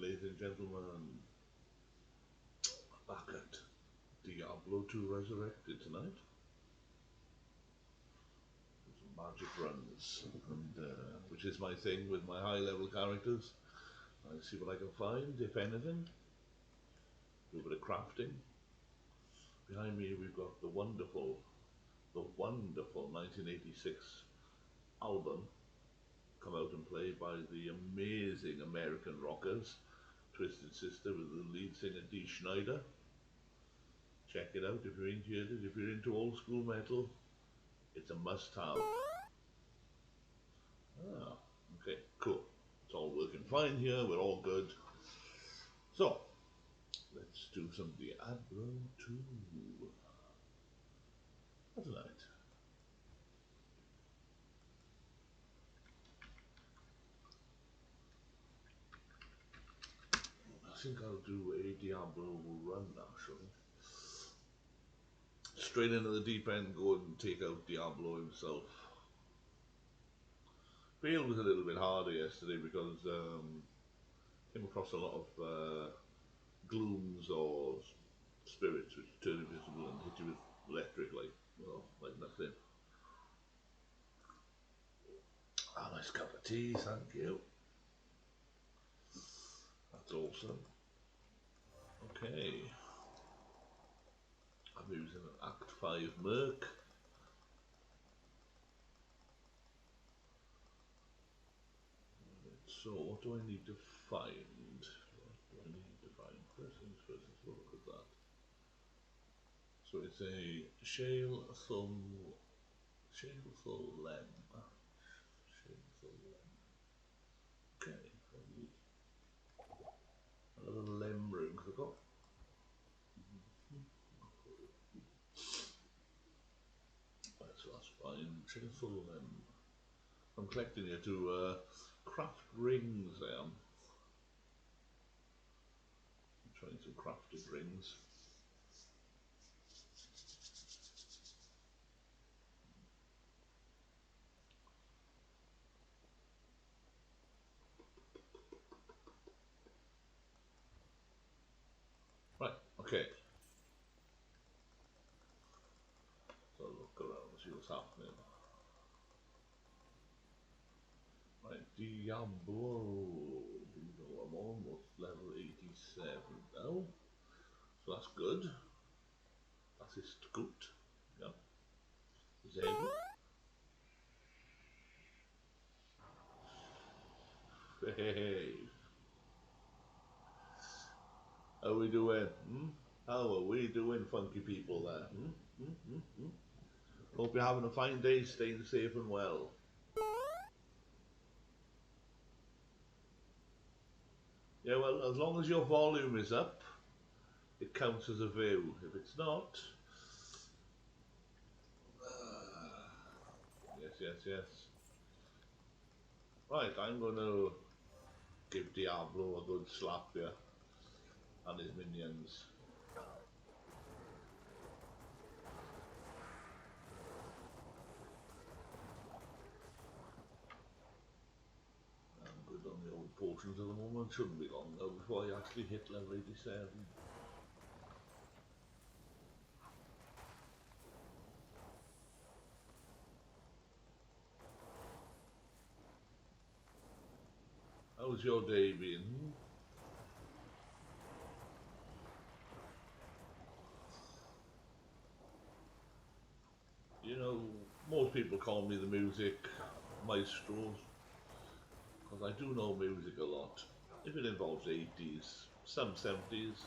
ladies and gentlemen, back at Diablo 2 Resurrected tonight. Some magic runs, and which is my thing with my high level characters. I see what I can find, if anything. Do a bit of crafting. Behind me we've got the wonderful 1986 album come out and played by the amazing American rockers, Twisted Sister with the lead singer Dee Schneider. Check it out if you're into it. If you're into old school metal, it's a must-have. Ah, okay, cool. It's all working fine here. We're all good. So, let's do some Diablo 2 tonight. I think I'll do a Diablo run actually. Straight into the deep end, go and take out Diablo himself. Field was a little bit harder yesterday because came across a lot of glooms or spirits which turn invisible and hit you with electric like nothing. Ah, nice cup of tea, thank you. That's awesome. Okay. I'm using an Act 5 Merc. So what do I need to find? First things first, let's look at that. So it's a Shale Thul Lem. Okay, another lem room to go. Right, so that's fine. Shale Thul Lem. I'm collecting here to craft rings there. I'm trying some crafted rings. Right, okay. So look around, see what's happening. Right, Diablo. I'm almost level 87 now. So that's good. Das ist gut. Ja. Sehr gut. Hey. How are we doing? How are we doing, funky people there? Hope you're having a fine day, staying safe and well. Yeah, well, as long as your volume is up, it counts as a view. If it's not, yes. Right, I'm going to give Diablo a good slap here, and his minions. I'm good on the old potions at the moment. Shouldn't be long though before I actually hit level 87. How's your day been? You know, most people call me the music maestro, because I do know music a lot. If it involves 80s, some 70s,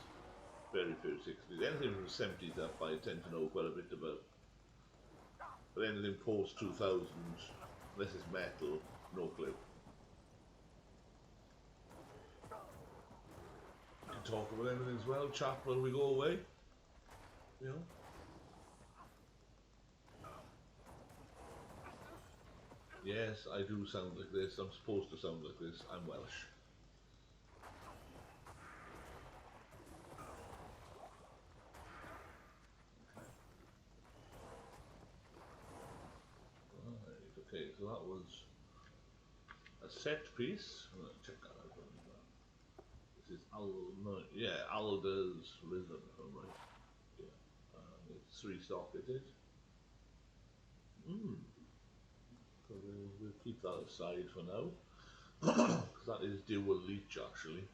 very few 60s. Anything from 70s up I tend to know quite a bit about. But anything post 2000s, unless it's metal, no clue. We can talk about anything as well, chat while we go away. You know? Yes, I do sound like this. I'm supposed to sound like this. I'm Welsh. Right, okay, so that was a set piece. Check that out. This is Alder's Rhythm, right? Yeah. It's 3 stock, is it? So we'll keep that aside for now. Because that is dual leech actually.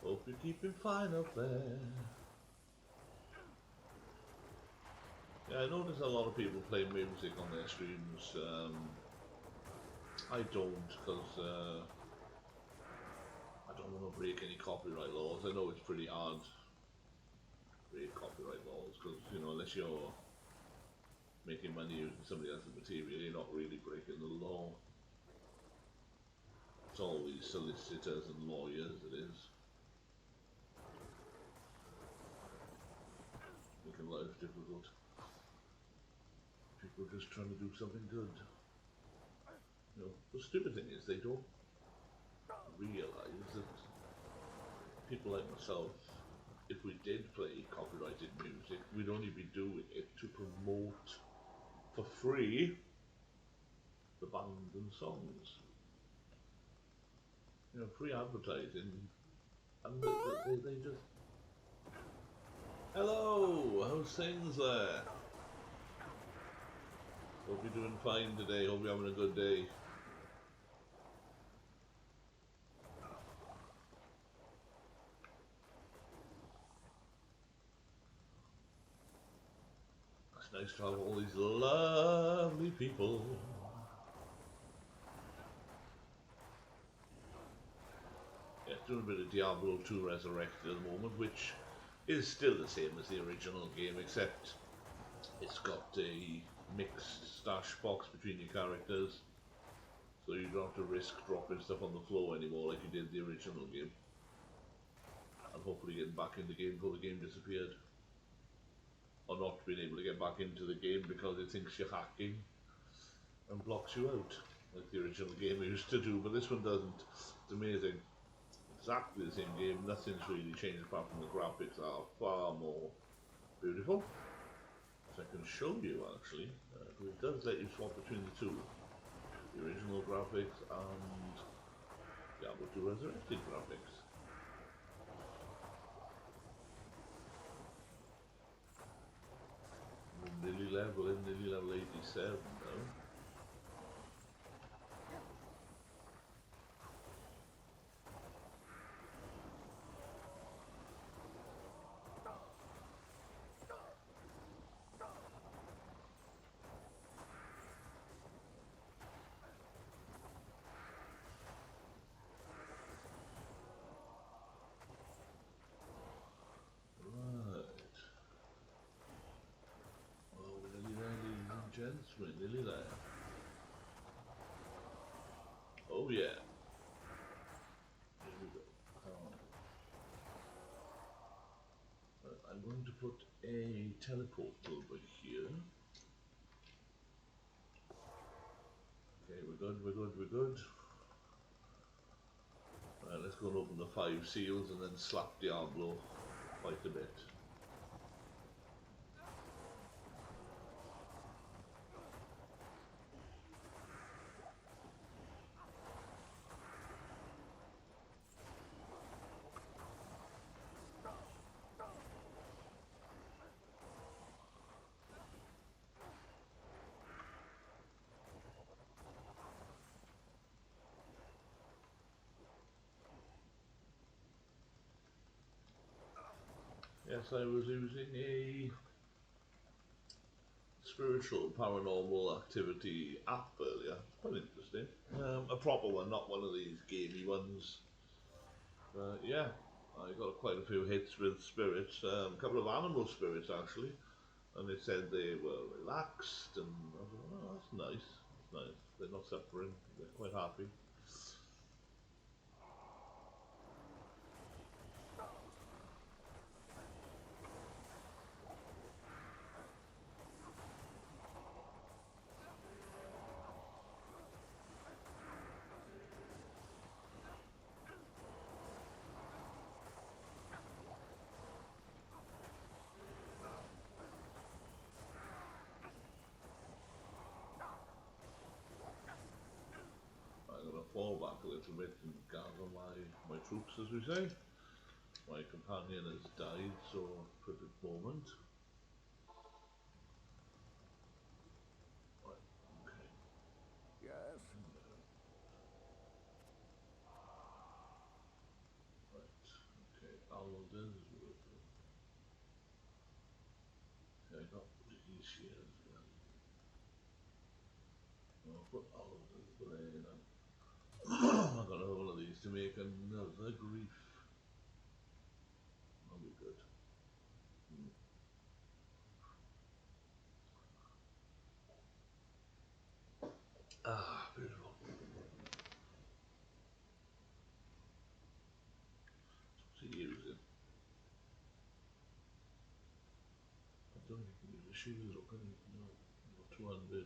Hope you're keeping fine up there. Yeah, I notice a lot of people play music on their streams. I don't, because I don't want to break any copyright laws. I know it's pretty hard to break copyright laws, because, you know, unless you're making money using somebody else's material, you're not really breaking the law. It's always solicitors and lawyers, it is. Making life difficult. People just trying to do something good. You know, the stupid thing is they don't realise that people like myself, if we did play copyrighted music, we'd only be doing it to promote for free the band and songs. You know, free advertising, and they just... Hello, how's things there? Hope you're doing fine today, hope you're having a good day. It's nice to have all these lovely people. Yeah, doing a bit of Diablo 2 Resurrected at the moment, which is still the same as the original game, except it's got a mixed stash box between your characters, so you don't have to risk dropping stuff on the floor anymore like you did the original game. And hopefully getting back in the game before the game disappeared. Or not being able to get back into the game because it thinks you're hacking and blocks you out, like the original game used to do, but this one doesn't. It's amazing. Exactly the same game, nothing's really changed apart from the graphics are far more beautiful. So I can show you actually, because it does let you swap between the two. The original graphics and Diablo 2 Resurrected graphics. We're nearly level 87 now. Gents, we're nearly there. Oh yeah. Here we go. I'm going to put a teleport over here. Okay, we're good. Right, let's go and open the 5 seals and then slap Diablo quite a bit. Yes, I was using a spiritual paranormal activity app earlier. Quite interesting. A proper one, not one of these gamey ones. Yeah, I got quite a few hits with spirits, a couple of animal spirits actually, and they said they were relaxed, and I thought, oh, that's nice, that's nice. They're not suffering, they're quite happy. fall back a little bit and gather my troops, as we say. My companion has died, so for the moment. Right, okay. Yes. Right, okay. Paladin is working. Okay, I got these here as well. I'll put Paladin there now. I've got all of these to make another grief. That'll be good. Ah, beautiful. What's he using? I don't think he can use a shield, or can he? No. Not 200.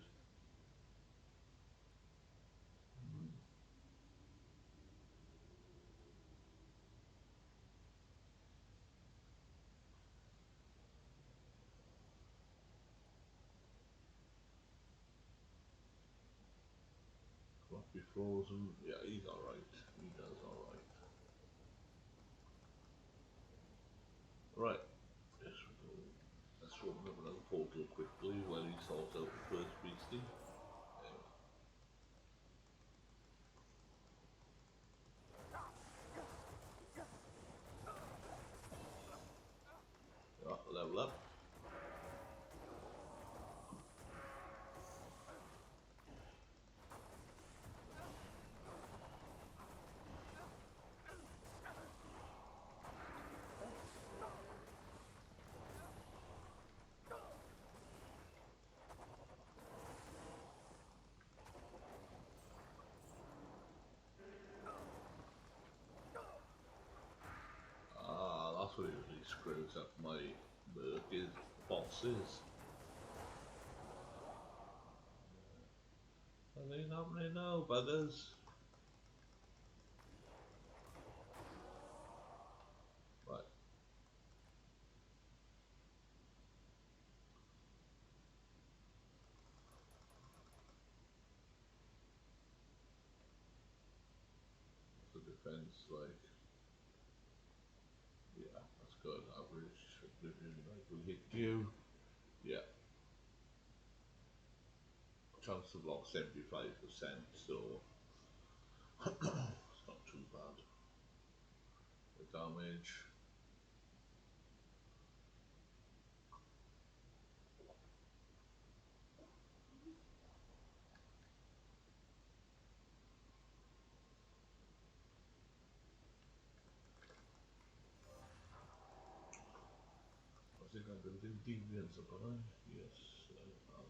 Can't be frozen. Yeah, he's alright. He does alright. Right. Yes, we go. Let's open up another portal quickly while he sorts out the first beastie. Level up. Ah, that's what usually screws up my work is bosses. That ain't happening now, brothers. Right. What's the defense like? Yeah, that's good. Average oblivion, like we hit you. Yeah. Chance to block 75%, so it's not too bad. The damage. I think I'm building deviants up, am I? Yes, I am.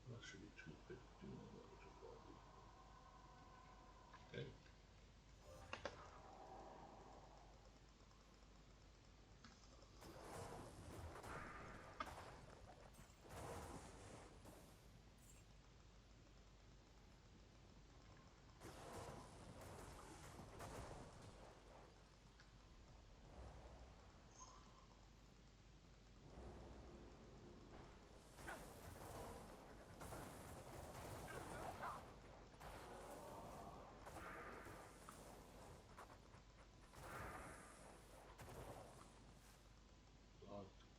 That should be 250 on that little body. Okay.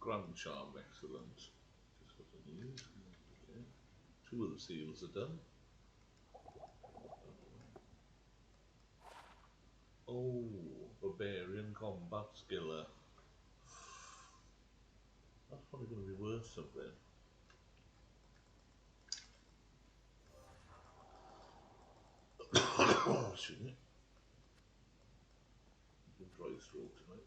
Ground charm, excellent. Just what I need. Okay. 2 of the seals are done. Oh, barbarian combat skiller. That's probably going to be worth something. Excuse me. Dry throat tonight.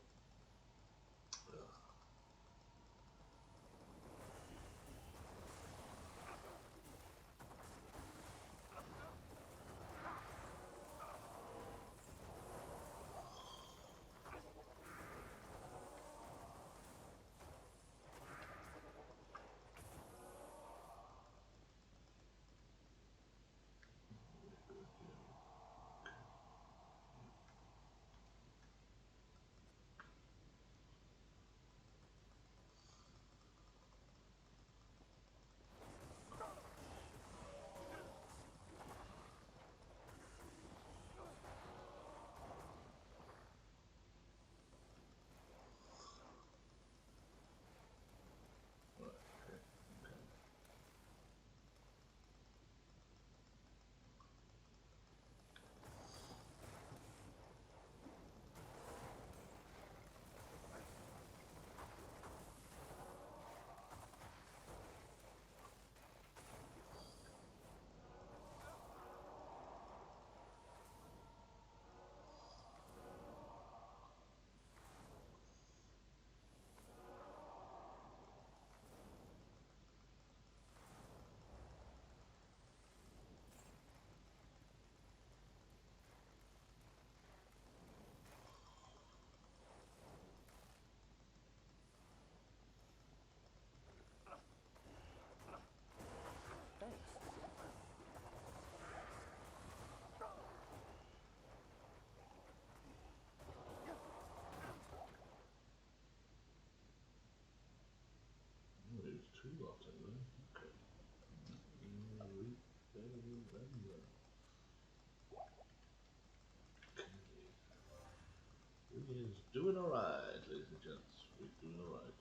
Surrender. Okay. He is doing alright, ladies and gents. We're doing alright.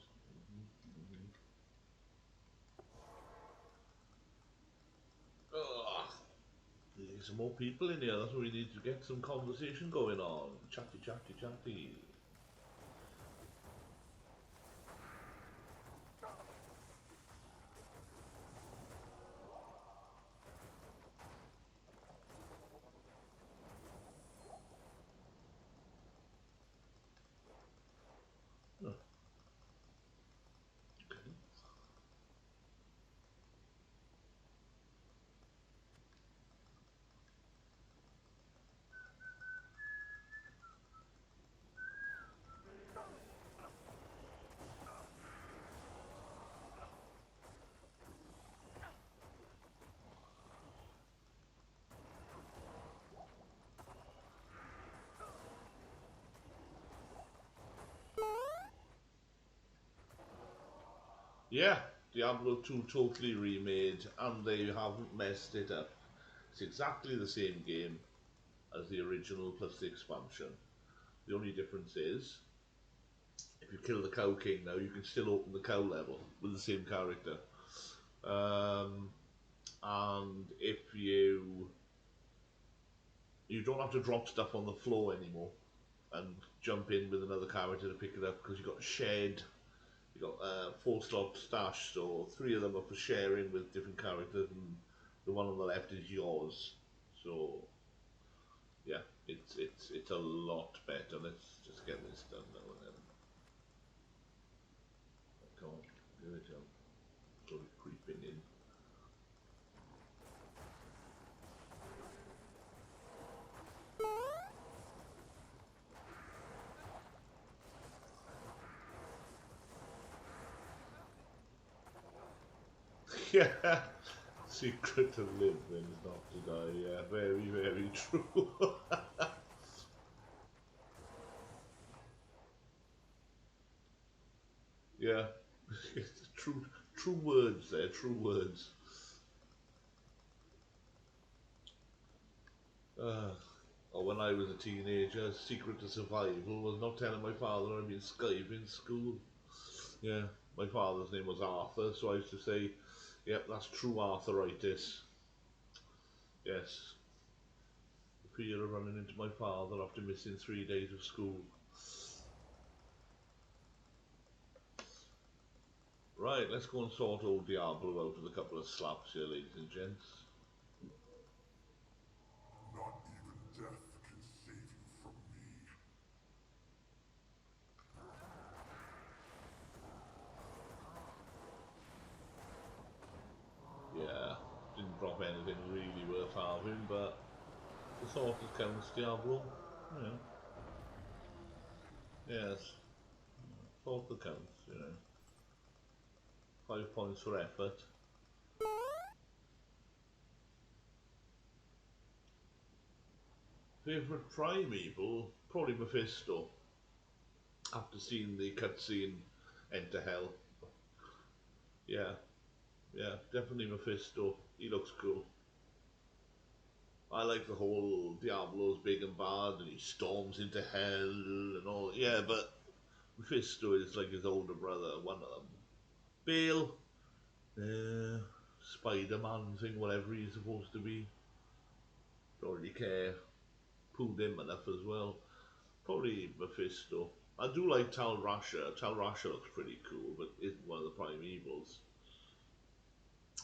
Ugh. We need some more people in here. That's what we need to get some conversation going on. Chatty, chatty, chatty. Oh, okay. Yeah, Diablo 2 totally remade, and they haven't messed it up. It's exactly the same game as the original plus the expansion. The only difference is, if you kill the Cow King now, you can still open the cow level with the same character. Um, and if you don't have to drop stuff on the floor anymore and jump in with another character to pick it up because you've got shared. You've got 4 slot stash, so 3 of them are for sharing with different characters, and the one on the left is yours. So yeah, it's a lot better. Let's just get this done now and then. Come on, give it a jump. Sort of creeping in. Yeah, secret to live and not to die. Yeah, very, very true. Yeah, true, true words there. True words. Uh, or when I was a teenager, secret to survival was not telling my father I'd been skiving school. Yeah, my father's name was Arthur, so I used to say, "Yep, that's true arthritis." Yes, the fear of running into my father after missing 3 days of school. Right, let's go and sort old Diablo out with a couple of slaps here, ladies and gents. Not even death can save you from me. Yeah, didn't drop anything really worth having, but the thought it counts, Diablo. Yeah, yes, thought that counts, 5 points for effort. Favourite primeval? Probably Mephisto. After seeing the cutscene Enter Hell. Yeah, yeah, definitely Mephisto. He looks cool. I like the whole Diablo's big and bad and he storms into hell and all. Yeah, but Mephisto is like his older brother, one of them. Bale, uh, Spider Man thing, whatever he's supposed to be. Don't really care. Pulled him enough as well. Probably Mephisto. I do like Tal Rasha. Tal Rasha looks pretty cool, but isn't one of the primevals.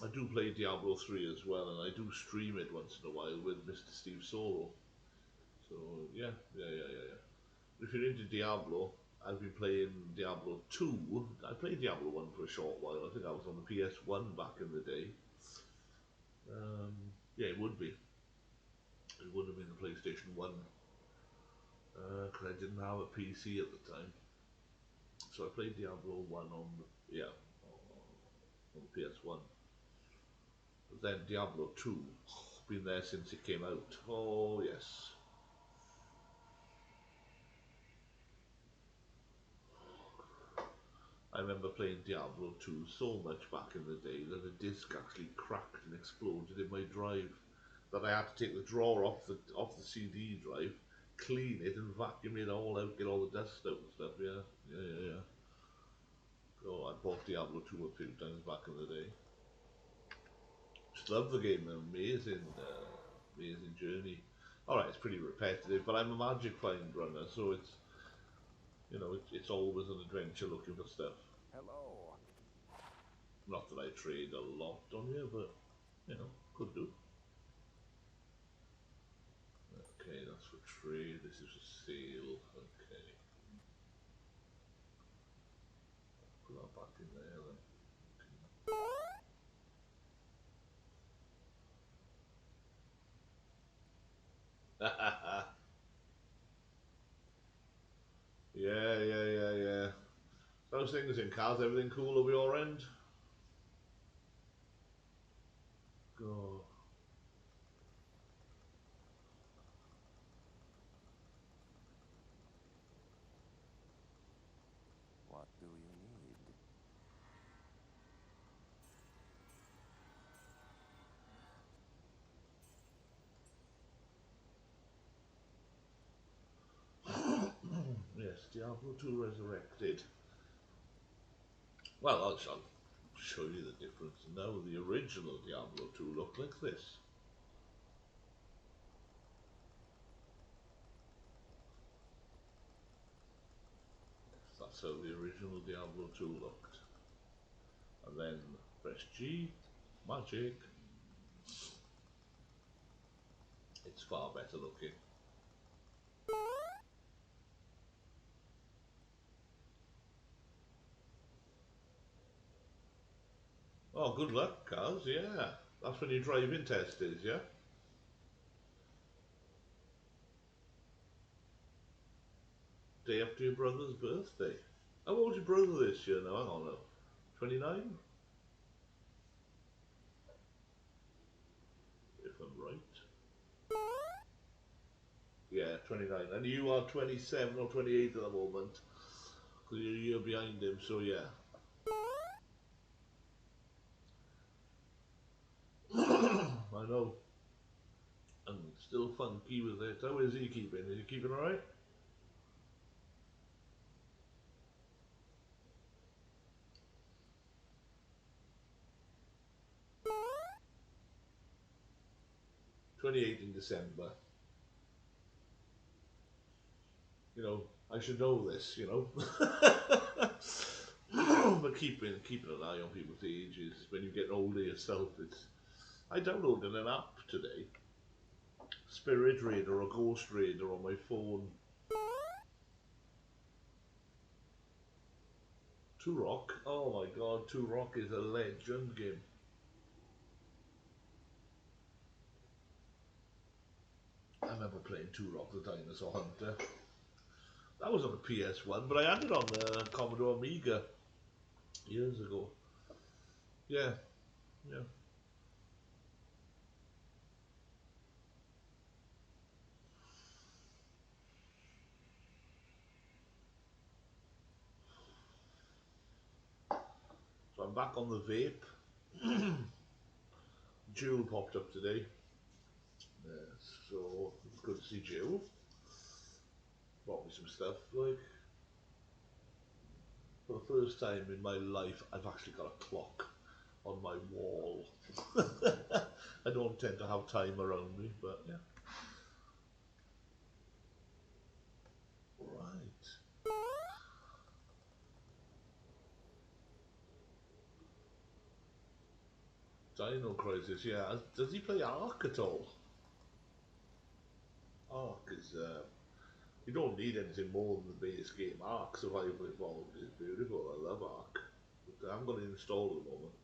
I do play Diablo 3 as well, and I do stream it once in a while with Mr. Steve Solo. So, yeah. If you're into Diablo, I've been playing Diablo 2. I played Diablo 1 for a short while. I think I was on the PS1 back in the day. Yeah, it would be. It would have been the PlayStation 1 because I didn't have a PC at the time. So I played Diablo 1 on, yeah, on the PS1. But then Diablo 2, been there since it came out. Oh, yes. I remember playing Diablo 2 so much back in the day that a disc actually cracked and exploded in my drive. that I had to take the drawer off the CD drive, clean it, and vacuum it all out, get all the dust out and stuff. Yeah, yeah. Oh, I bought Diablo 2 a few times back in the day. Just love the game, amazing journey. Alright, it's pretty repetitive, but I'm a magic find runner, so it's, it's always an adventure looking for stuff. Hello. Not that I trade a lot on here, but, could do. Okay, that's for trade, this is for sale, okay. Put that back in there then. Okay. Yeah. Those things in cars, everything cool over your end? Go. What do you need? Yes, Diablo 2 Resurrected. Well, I'll show you the difference now. The original Diablo 2 looked like this. That's how the original Diablo 2 looked. And then press G, magic. It's far better looking. Oh, good luck, Kaz, yeah. That's when your driving test is, yeah? Day after your brother's birthday. How old's your brother this year now? Hang on now. 29? If I'm right. Yeah, 29. And you are 27 or 28 at the moment. Because you're a year behind him, so yeah. I know. And still funky with it. How is he keeping? Is he keeping alright? '28 in December. I should know this, but keeping an eye on people's ages when you get older yourself, I downloaded an app today, Spirit Raider or Ghost Raider on my phone. Turok, oh my god, Turok is a legend game. I remember playing Turok the Dinosaur Hunter. That was on the PS1, but I had it on the Commodore Amiga years ago. Yeah. So I'm back on the vape. Jewel popped up today. So it's good to see Jewel. Bought me some stuff, like. For the first time in my life, I've actually got a clock on my wall. I don't tend to have time around me, but yeah. Right. Dino Crisis, yeah. Does he play Ark at all? Ark is, you don't need anything more than the base game. Ark Survival Evolved is beautiful. I love Ark. But I'm going to install at the moment.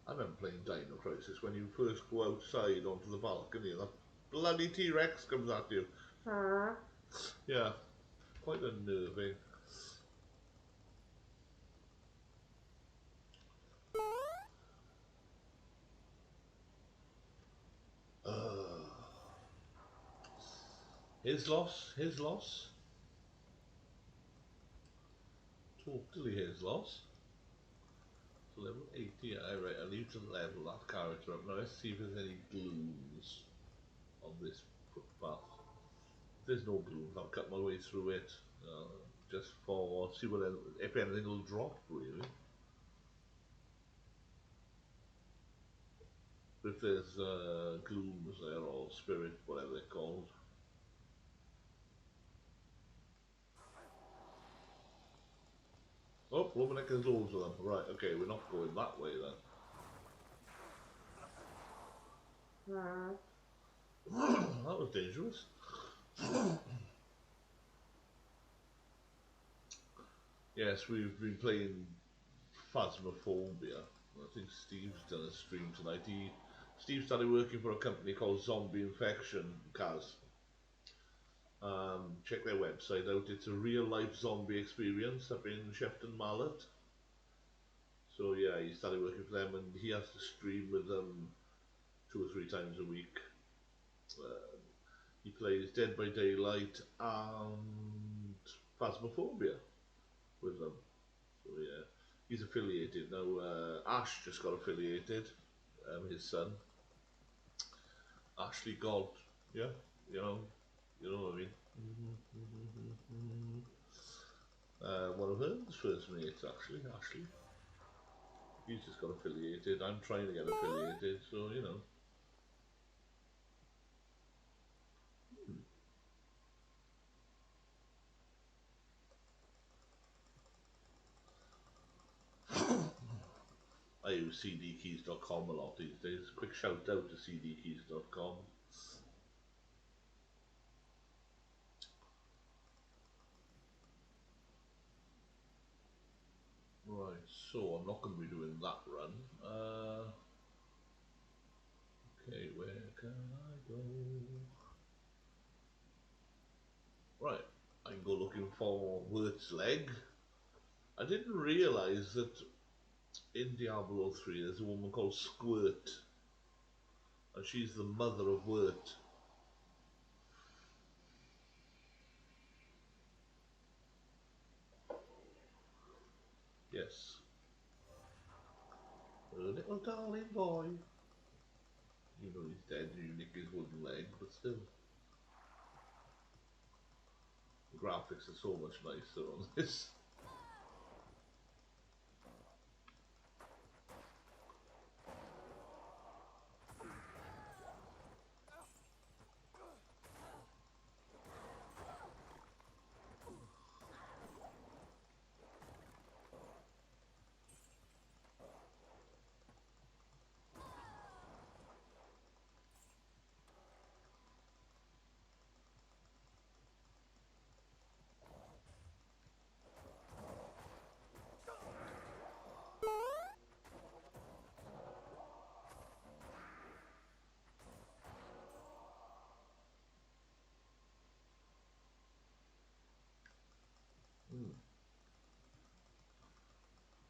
I remember playing Dino Crisis when you first go outside onto the balcony and that bloody T-Rex comes at you. Yeah, quite unnerving. Uh, his loss. totally his loss. So level 80, right, I need to level that character up. Now let's see if there's any glooms on this footpath. If there's no glooms, I'll cut my way through it. Just for, see what, if anything will drop, really. If there's glooms there, or spirit, whatever they're called. Oh, Roman there's loads of them. Right, okay, we're not going that way then. That was dangerous. Yes, we've been playing Phasmophobia. I think Steve's done a stream tonight. Steve started working for a company called Zombie Infection, Kaz. Check their website out. It's a real life zombie experience up in Shefton Mallet. So yeah, he started working for them, and he has to stream with them 2 or 3 times a week. He plays Dead by Daylight and Phasmophobia with them. So yeah, he's affiliated now. Ash just got affiliated. His son, Ashley God. Yeah, you know what I mean. One of hers first mates actually, Ashley. He's just got affiliated. I'm trying to get affiliated, so you know. I use cdkeys.com a lot these days. Quick shout out to cdkeys.com. Right, so I'm not going to be doing that run. Okay, where can I go? Right, I can go looking for Wirt's leg. I didn't realise that in Diablo 3 there's a woman called Squirt, and she's the mother of Wirt. Yes. A little darling boy. You know he's dead, you nick his wooden leg, but still. The graphics are so much nicer on this.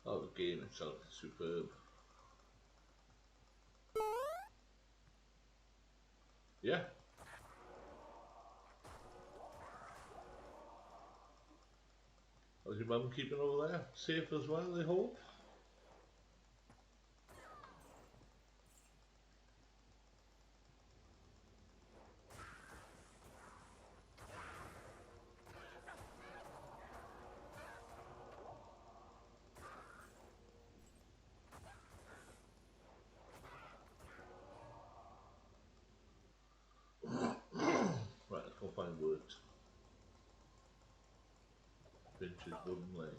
Oh, the game itself is superb. Yeah. How's your mum keeping over there? Safe as well, I hope? Right, let's go find Wirt. Finch's wooden leg.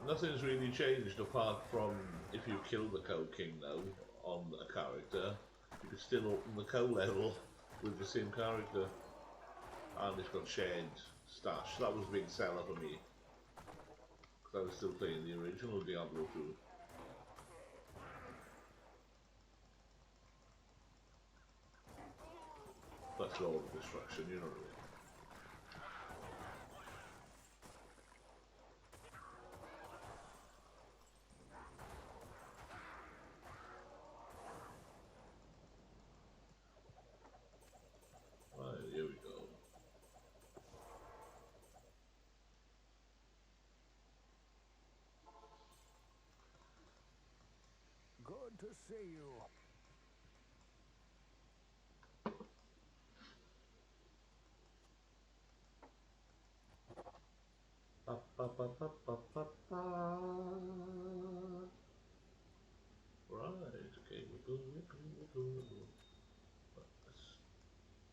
Nothing's really changed apart from if you kill the Cow King now on a character, you can still open the cow level with the same character. And it's got shared stash. That was a big seller for me, because I was still playing the original Diablo 2. That's Law of Destruction, you know what I mean. to see you. Ba, ba, ba, ba, ba, ba, ba. Right, okay, we're good. Let's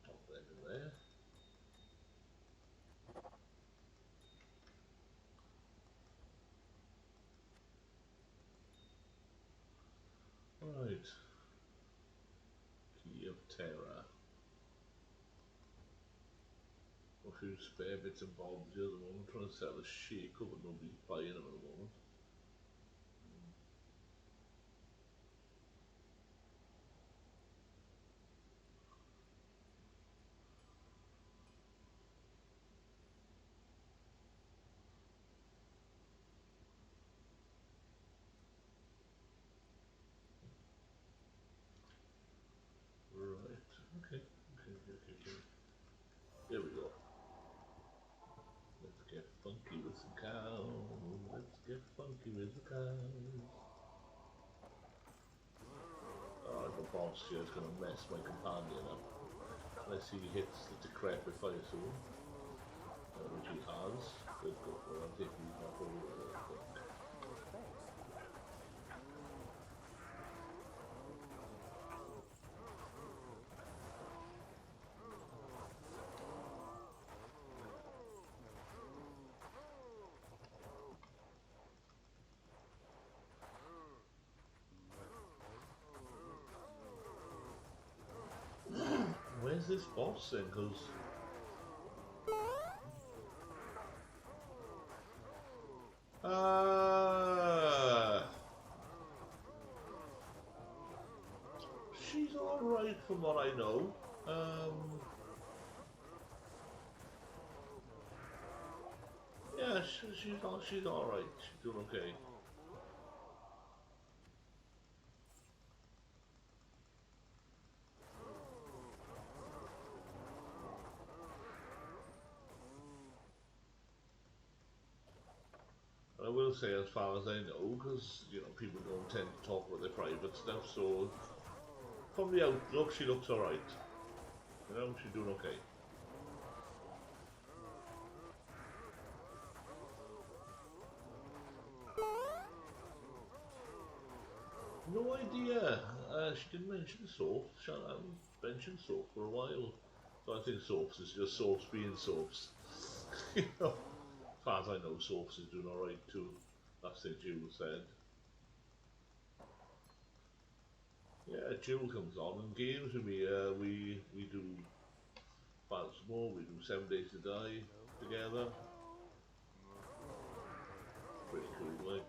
pop that in there. Right. Key of Terror. A few spare bits and bobs here at the moment. I'm trying to sell a shaker, but nobody's buying them at the moment. Right. Okay. Here we go. Let's get funky with the cows. Let's get funky with the cows. Oh, the boss here is going to mess my companion up. Unless he hits the decrepit fire soon. Which he has. Good, well, I'm taking these off over there, I think. Where's this boss then? Because she's alright from what I know. Yeah, she's alright. She's doing okay. I will say, as far as I know, because you know people don't tend to talk about their private stuff, so from the outlook, she looks alright. You know, she's doing okay. No idea. She didn't mention soap. She hadn't mentioned soap for a while. So I think soaps is just soaps being soaps. You know, as far as I know, soaps is doing alright too. That's what Jewel said. Yeah, Jewel comes on and games with me. We do Baltimore, we do 7 Days to Die together. Pretty cool, like.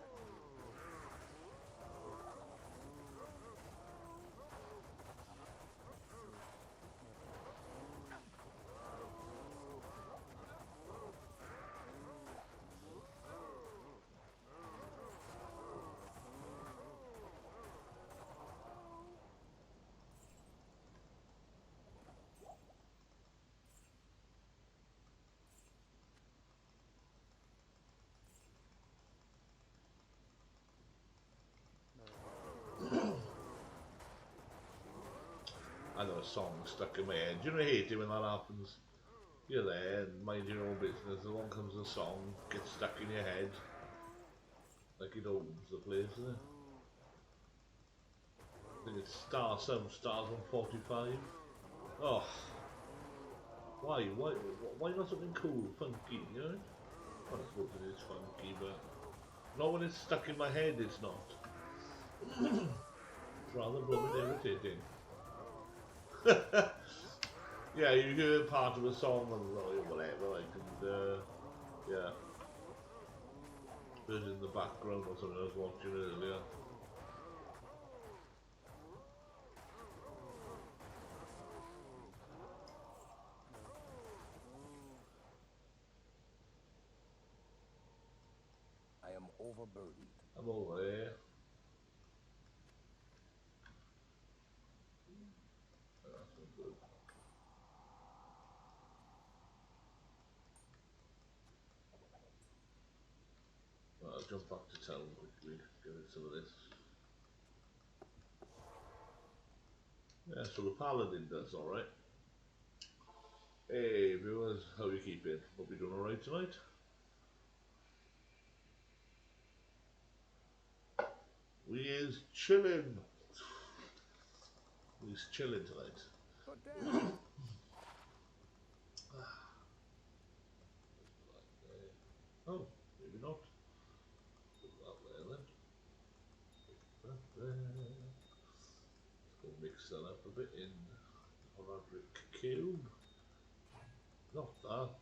I know a song stuck in my head. Do you know I hate it when that happens? You're there and mind your own business. Along comes a song, gets stuck in your head. Like it owns the place, isn't it? I think it's Stars on 45. Oh, why? Why not something cool, funky, you know? Well, I suppose it is funky, but not when it's stuck in my head, it's not. It's rather blooming irritating. Yeah, you hear part of a song and whatever, like, and yeah. Heard in the background or something I was watching earlier. I am overburdened. I'm over there. That's not good. Well, I'll jump back to town quickly, get rid of some of this. Yeah, so the Paladin does alright. Hey viewers, how you keeping? Hope you're doing alright tonight. We is chilling. We's chilling tonight. Good day. Oh, maybe not. Put that there then. Put that there. Let's go mix that up a bit in Horadic Cube. Not that.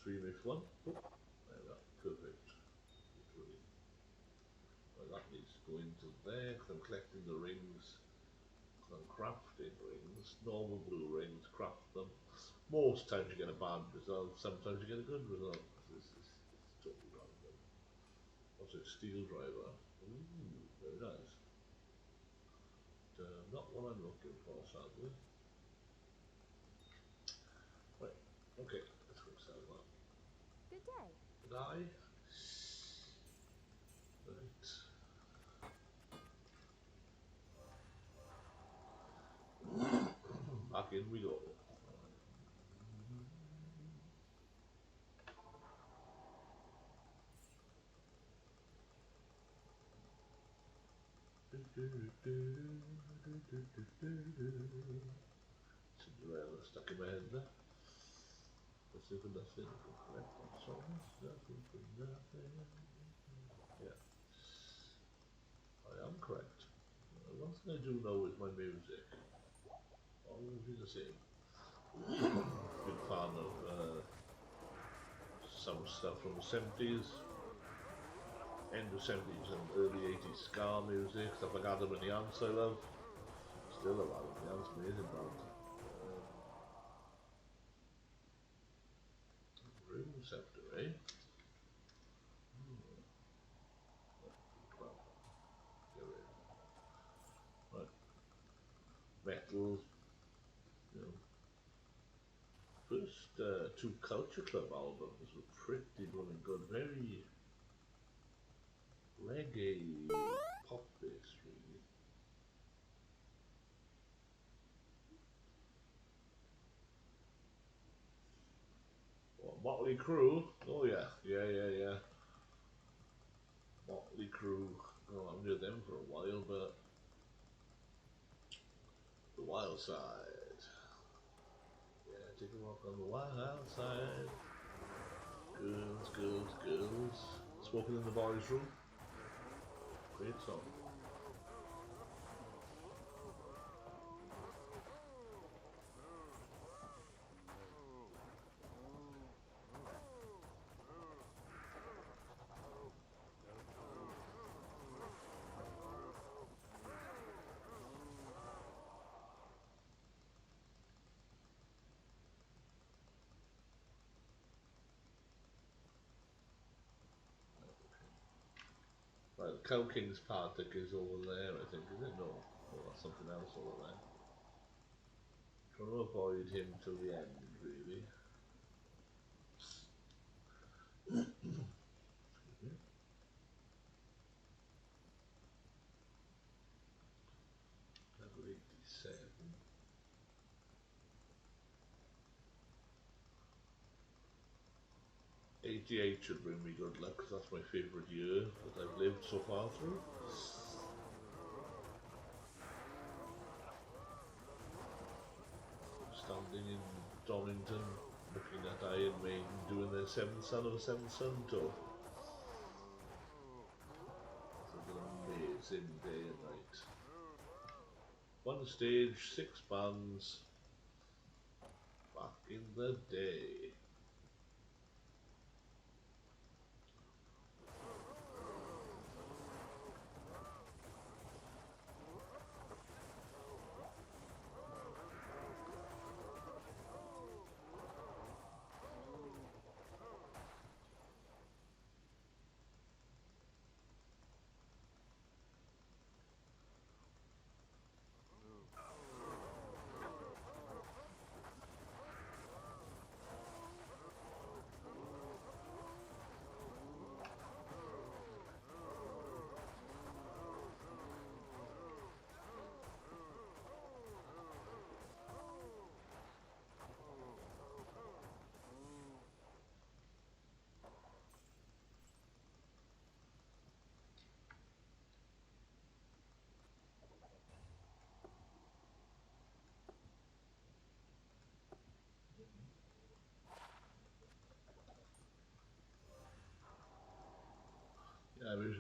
Three mix one. Oh, there we are. Perfect. Literally. Well, that needs to go into there because I'm collecting the rings. I'm crafting rings, normal blue rings, craft them. Most times you get a bad result, sometimes you get a good result. It's totally random. What's it? Steel driver. Ooh, very nice. Not what I'm looking for, sadly. Right, okay, let's go sell that. Good day. Did I? Right. Back in we go. Cinderella stuck in my head there. Nothing for nothing, correct, I'm sorry. Nothing for nothing. Yeah, I am correct. One thing I do know is my music. Always be the same. Big fan of some stuff from the 70s, end of 70s and early 80s ska music, stuff like Adam and the Ants I love. Still love Adam and the Ants, amazing band. Room Scepter, eh? Crap. Get rid. Right. Metals, you know. First two Culture Club albums were pretty blooming good, very reggae, pop based really. What, Motley Crue? Oh yeah. Motley Crue. Oh, I knew them for a while, but the Wild Side. Yeah, take a walk on the wild side. Girls. Smoking in the boys' room. Great song. Right, the Cow King's Partick is over there, I think, is it? No. Oh, that's something else over there. Trying to avoid him till the end, really. Level 87. 88 should bring me good luck, because that's my favourite year that I've lived so far through. Standing in Donington, looking at Iron Maiden doing their Seventh Son of a Seventh Son tour. It's an amazing day and night. One stage, 6 bands, back in the day.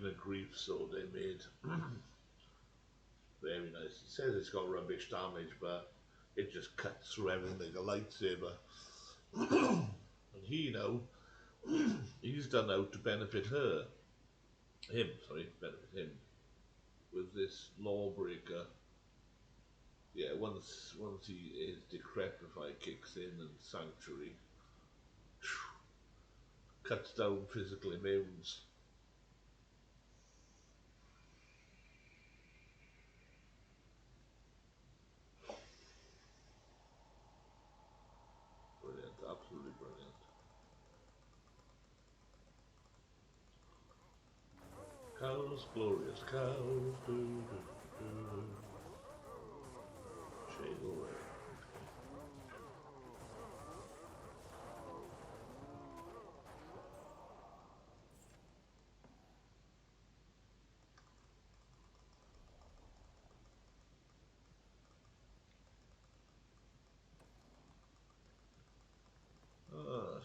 Vision of Grief sword they made. Very nice. It says it's got rubbish damage, but it just cuts through everything like a lightsaber. And he now, he's done out to benefit benefit him with this lawbreaker. Yeah, once his Decrepify kicks in and Sanctuary cuts down physical immunes. Brilliant, absolutely brilliant. Cows, glorious cows, do do do. Shade away.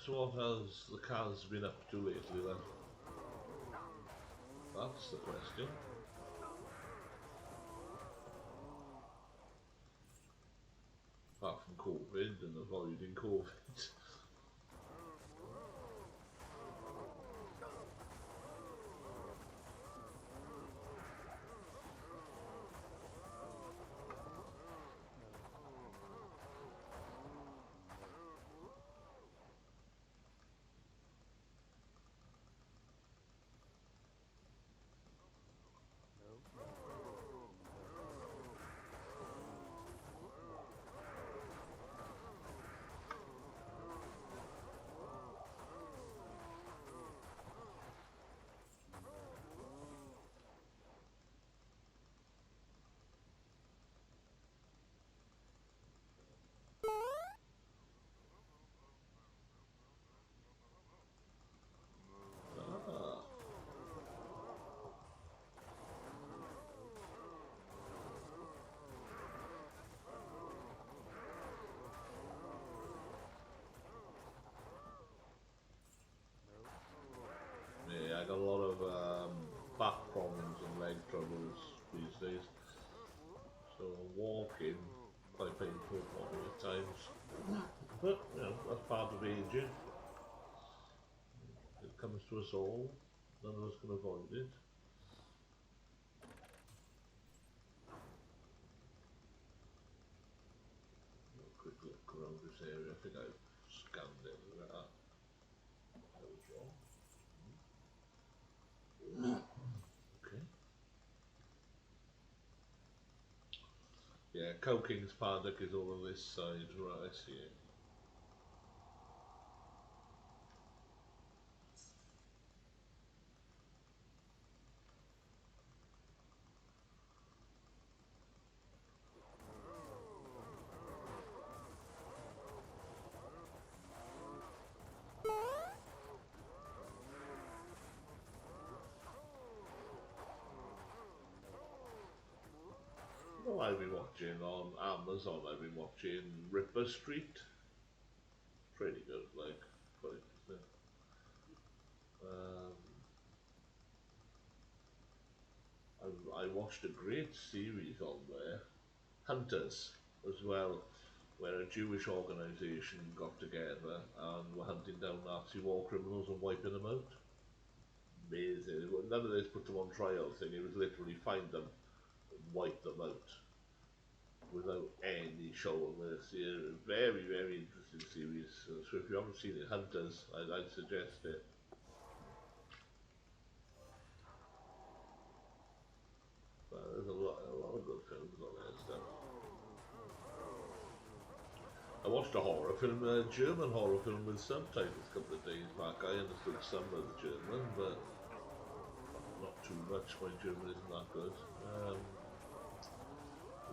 So what has the Kaz been up to lately then? That's the question. Apart from COVID and avoiding COVID. Yeah, I got a lot of back problems and leg troubles these days. So walking quite painful for me at times. But you know, that's part of aging. It comes to us all. None of us can avoid it. A quick look around this area. I think I've scanned it. I was wrong. Okay. Yeah, Cow King's paddock is over this side, right? I see it. Well, I've been watching on Amazon. I've been watching Ripper Street. Pretty good, like quite. Um, I watched a great series on there, Hunters, as well, where a Jewish organisation got together and were hunting down Nazi war criminals and wiping them out. Amazing. None of this put them on trial thing. It was literally find them, and wipe them out without any show of mercy. Very, very interesting series. So if you haven't seen it, Hunters, I'd suggest it. But there's a lot of good films on there and stuff. I watched a horror film, a German horror film with subtitles a couple of days back. I understood some of the German, but not too much. My German isn't that good.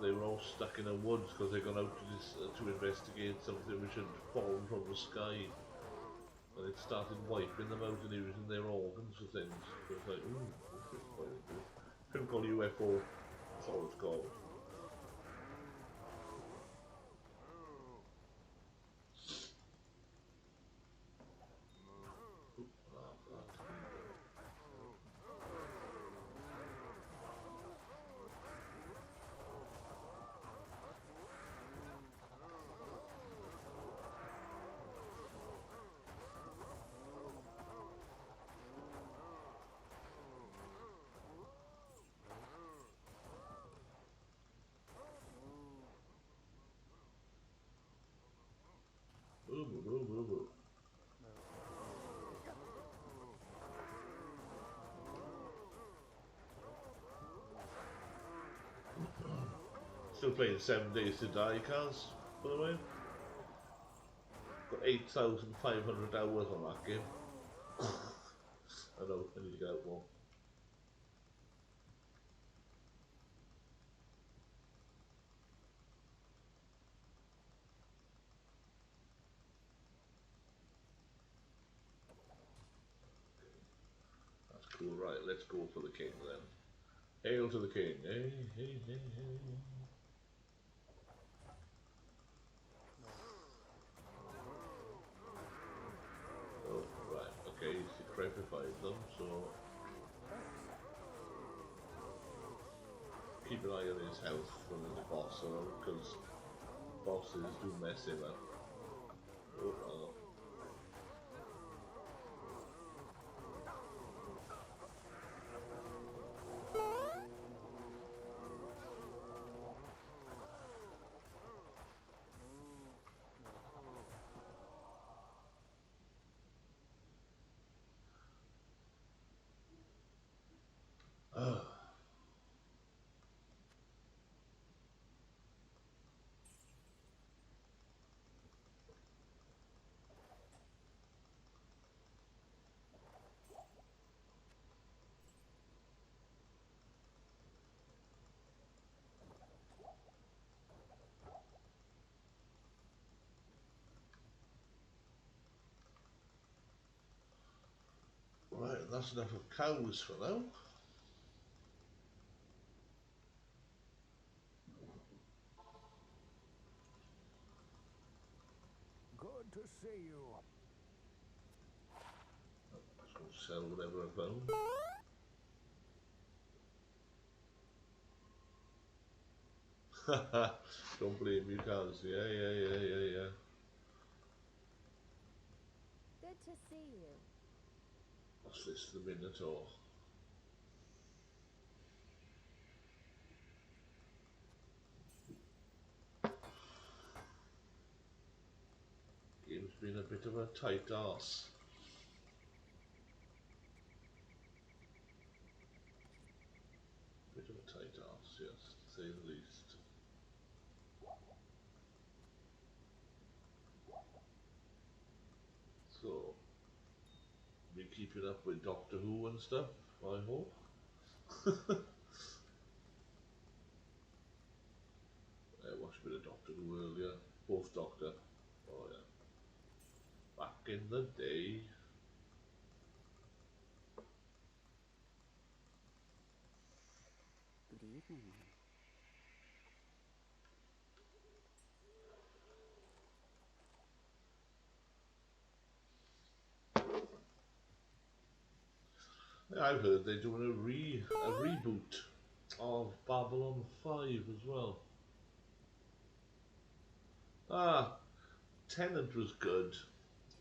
They were all stuck in the woods because they'd gone out to investigate something which had fallen from the sky. And it started wiping them out and using their organs for things. So it's like, ooh, this is quite a good film called UFO. That's all it's called. Still playing 7 Days to Die, Kaz, by the way. Got 8,500 hours on that game. I know, I need to get out more. That's cool, right, let's go for the king then. Hail to the king, hey, hey, hey, hey. Oh, right, okay, he's decrepified them, so keep an eye on his health when there's a boss around, because bosses do mess him up. Oh, oh. Oh. Right, that's enough of cows for now. Good to see you. Just gonna sell whatever I found. Don't blame you, Kaz. Yeah. Good to see you. What's this, the Minotaur? Game's been a bit of a tight arse. Bit of a tight arse, yes, to say the least. So, been keeping up with Doctor Who and stuff, I hope. I watched a bit of Doctor Who earlier. Both Doctor. Oh yeah. Back in the day. Good evening. Yeah, I've heard they're doing a reboot of Babylon 5 as well. Ah, Tennant was good,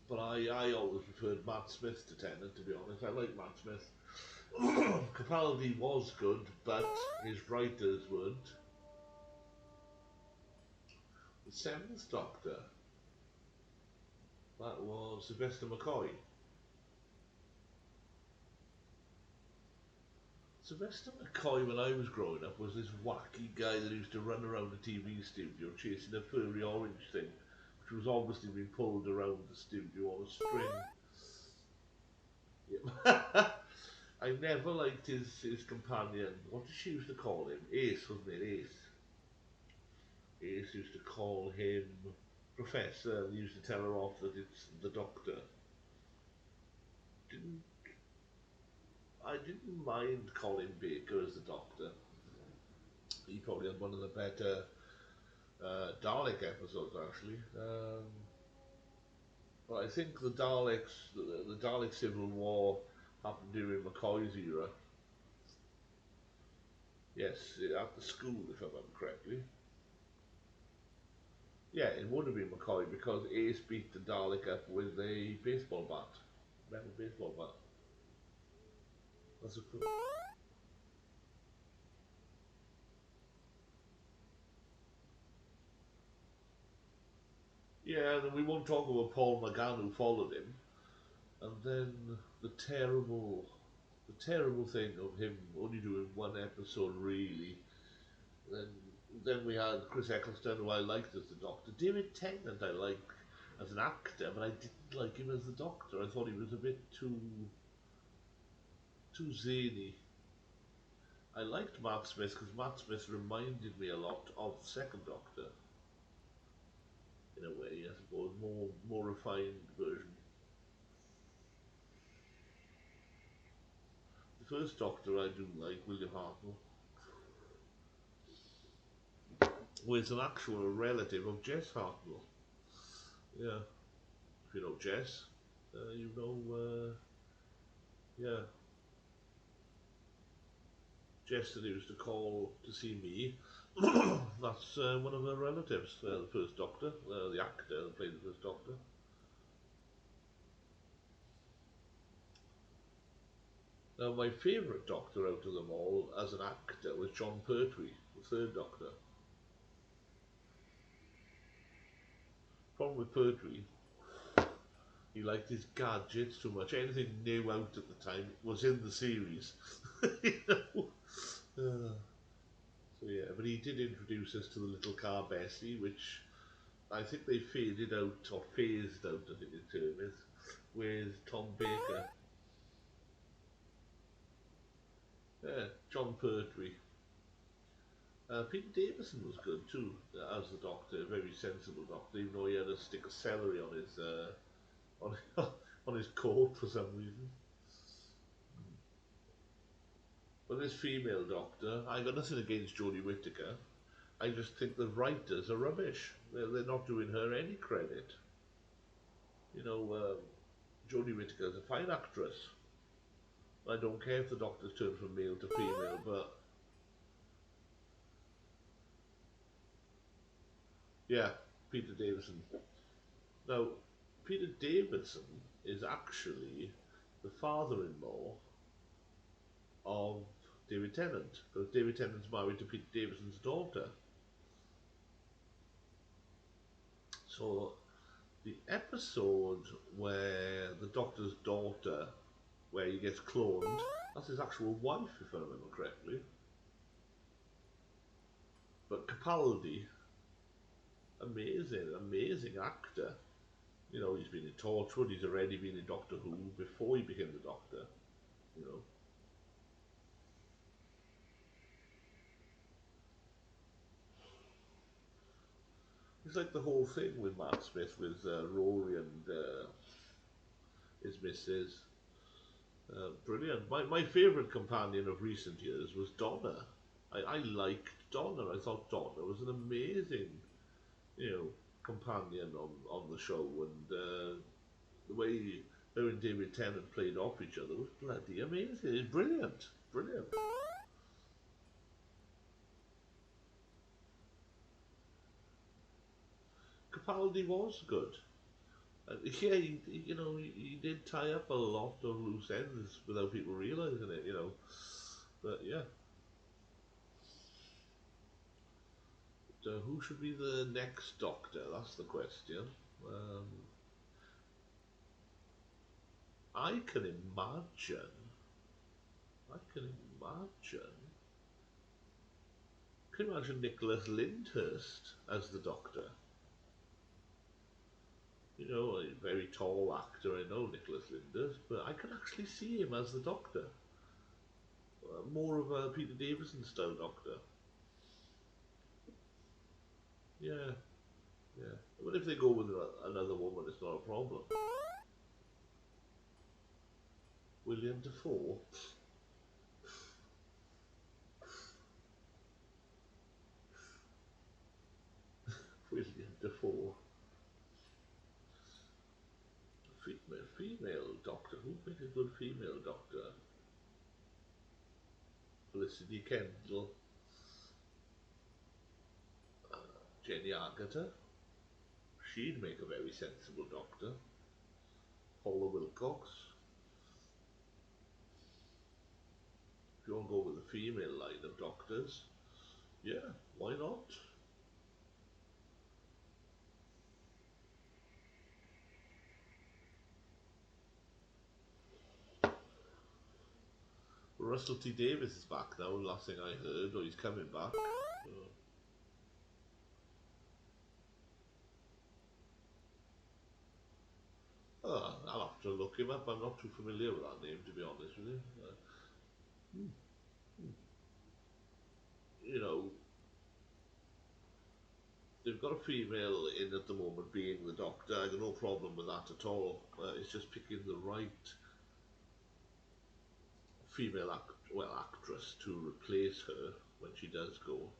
but I always preferred Matt Smith to Tennant, to be honest. I like Matt Smith. Capaldi was good, but his writers weren't. The Seventh Doctor, that was Sylvester McCoy. Sylvester McCoy, when I was growing up, was this wacky guy that used to run around a TV studio chasing a furry orange thing, which was obviously being pulled around the studio on a string. Yeah. I never liked his companion. What did she used to call him? Ace, wasn't it? Ace. Ace used to call him Professor and used to tell her off that it's the Doctor. Didn't I didn't mind Colin Baker as the Doctor. He probably had one of the better Dalek episodes actually. But I think the Dalek Civil War happened during McCoy's era. Yes, at the school, if I remember correctly. Yeah, it would have been McCoy because Ace beat the Dalek up with a baseball bat, metal baseball bat. That's a cool. Yeah, and then we won't talk about Paul McGann who followed him, and then the terrible thing of him only doing one episode really. Then then we had Chris Eccleston, who I liked as the Doctor. David Tennant I like as an actor, but I didn't like him as the Doctor. I thought he was a bit too zany. I liked Matt Smith because Matt Smith reminded me a lot of the second Doctor, in a way, I suppose, more refined version. The first Doctor I do like, William Hartnell, who is an actual relative of Jess Hartnell. Yeah, if you know Jess, you know, yeah, Jess that used to call to see me. That's one of her relatives, the first Doctor, the actor that played the first Doctor. Now, my favourite Doctor out of them all as an actor was John Pertwee, the third Doctor. Problem with Pertwee, he liked his gadgets too much. Anything new out at the time was in the series. You know? So yeah, but he did introduce us to the little car Bessie, which I think they faded out, or phased out, I think the term is, with Tom Baker. Yeah, John Pertwee. Peter Davison was good too, as the Doctor, a very sensible Doctor, even though he had a stick of celery on his on on his coat for some reason. But this female Doctor, I got nothing against Jodie Whittaker. I just think the writers are rubbish. They're not doing her any credit. You know, Jodie Whittaker is a fine actress. I don't care if the Doctor's turned from male to female, but yeah, Peter Davison. Now, Peter Davison is actually the father-in-law of David Tennant, because David Tennant's married to Peter Davison's daughter. So the episode where the Doctor's daughter, where he gets cloned, that's his actual wife, if I remember correctly. But Capaldi, amazing actor. You know, he's been in Torchwood, he's already been in Doctor Who before he became the Doctor, you know. It's like the whole thing with Matt Smith, with Rory and his missus. Brilliant. My favourite companion of recent years was Donna. I liked Donna. I thought Donna was an amazing, you know, companion on the show, and the way her and David Tennant played off each other was bloody amazing. It's brilliant, brilliant. Capaldi was good. Yeah, you know, he did tie up a lot of loose ends without people realising it, you know. But yeah. So who should be the next Doctor? That's the question. Um, I can imagine. I can imagine. Can you imagine Nicholas Lyndhurst as the Doctor? You know, a very tall actor. I know Nicholas Lyndhurst, but I could actually see him as the Doctor. More of a Peter Davison style Doctor. Yeah, yeah. But if they go with another woman, it's not a problem. William Dafoe. William Dafoe. Female Doctor. Who'd make a good female Doctor? Felicity Kendall. Jenny Agutter. She'd make a very sensible Doctor. Paula Wilcox. If you want to go with the female line of Doctors, yeah, why not? Russell T Davies is back now, last thing I heard, or he's coming back. to look him up. I'm not too familiar with that name, to be honest with you. You know, they've got a female in at the moment being the Doctor. I got no problem with that at all. It's just picking the right female actress to replace her when she does go.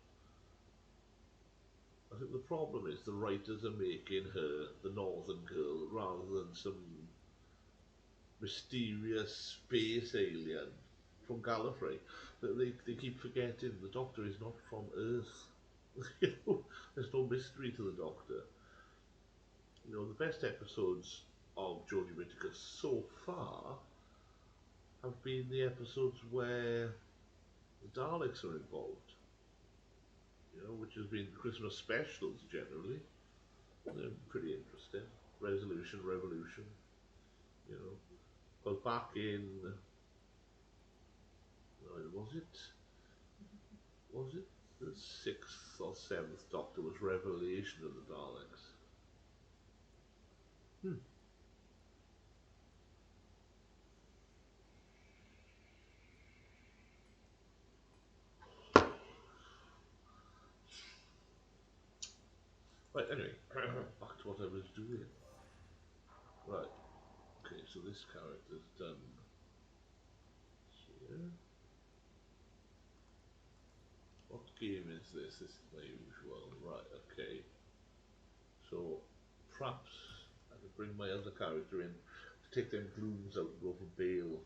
I think the problem is the writers are making her the Northern Girl rather than some mysterious space alien from Gallifrey. They keep forgetting the Doctor is not from Earth. You know, there's no mystery to the Doctor. You know, the best episodes of Jodie Whittaker so far have been the episodes where the Daleks are involved. You know, which has been Christmas specials generally. They're pretty interesting. Resolution, Revolution. You know, but back in was it the sixth or seventh Doctor was Revelation of the Daleks. Right, anyway, back to what I was doing. Right, okay, so this character's done here. What game is this? This is my usual. Right, okay. So, perhaps I could bring my other character in to take them glooms out and go for Bale.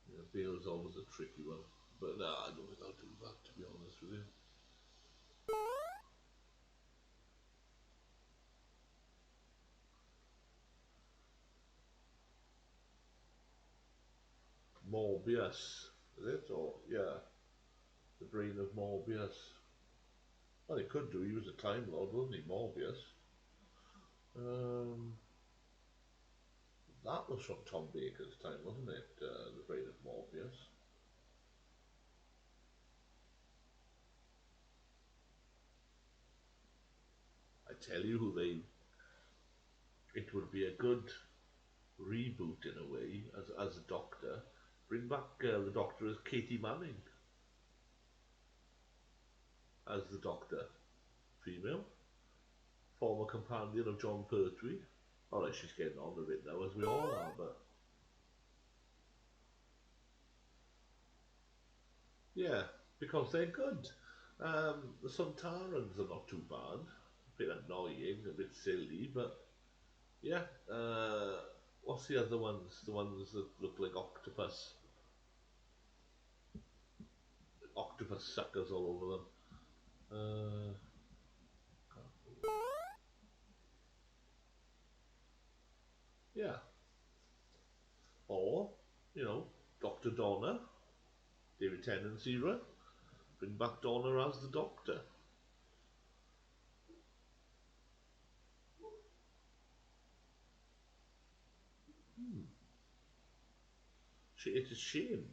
You know, Bale's always a tricky one. But nah, I don't think I'll do that, to be honest with you. Morbius, is it? Or, yeah, the brain of Morbius. Well, he could do. He was a Time Lord, wasn't he? Morbius. Um, that was from Tom Baker's time, wasn't it? The brain of Morbius. I tell you who they. It would be a good reboot in a way as a Doctor. Bring back the Doctor as Katie Manning as the Doctor, female, former companion of John Pertwee. Alright, she's getting on a bit now, as we all are, but yeah, because they're good. The Suntarans are not too bad. A bit annoying, a bit silly, but yeah. What's the other ones? The ones that look like octopus suckers all over them. Uh, yeah. Or, you know, Dr. Donner, David Tennant's era. Bring back Donner as the Doctor. It's a shame.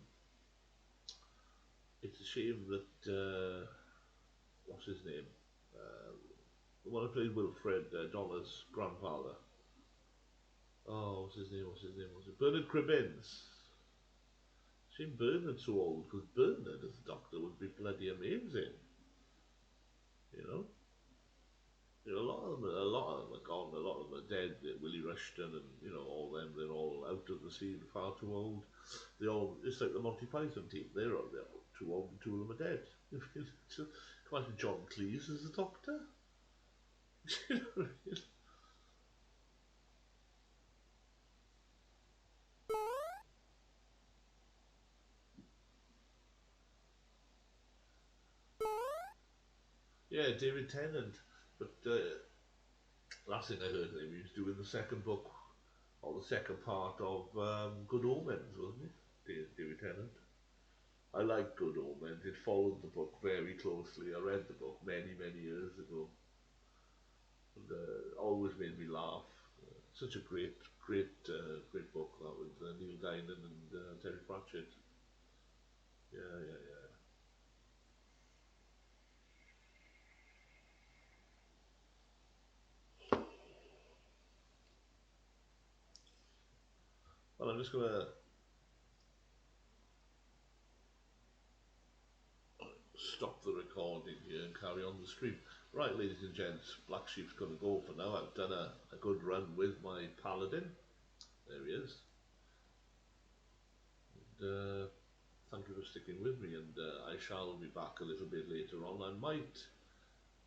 It's a shame that what's his name? The one who played Wilfred, Donner's grandfather. Oh, what's his name? What's his name? What's it? Bernard Cribbins. Shame Bernard's so old because Bernard as the Doctor would be bloody amazing. You know. You know, a lot of them are gone. A lot of them are dead. Willie Rushton and you know all them. They're all out of the scene, far too old. They all. It's like the Monty Python team. They're all too old, and two of them are dead. Come on, John Cleese as the Doctor. You know what I mean? Yeah, David Tennant. But last thing I heard of him, he was doing the second book or the second part of Good Omens, wasn't it? David Tennant. I like Good Omens. It followed the book very closely. I read the book many, many years ago, and always made me laugh. Such a great book that with Neil Diamond and Terry Pratchett. Yeah, yeah, yeah. I'm just gonna stop the recording here and carry on the stream. Right, ladies and gents, Black Sheep's gonna go for now. I've done a good run with my Paladin. There he is. And, thank you for sticking with me, and I shall be back a little bit later on. I might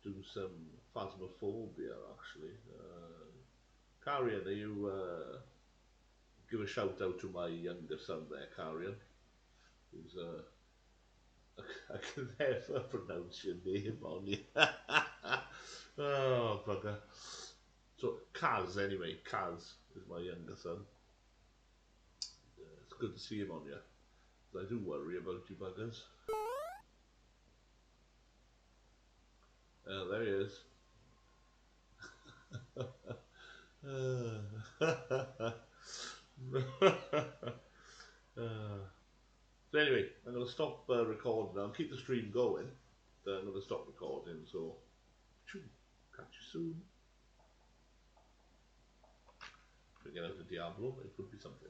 do some Phasmophobia, actually. Carrion, are you... give a shout out to my younger son there, Carrion, who's... I can never pronounce your name on you. Oh, bugger. So, Kaz, anyway. Kaz is my younger son. It's good to see him on you. I do worry about you buggers. There he is. So anyway, I'm going to stop recording now and keep the stream going. I'm going to stop recording, so catch you soon. If we get out of Diablo, it would be something.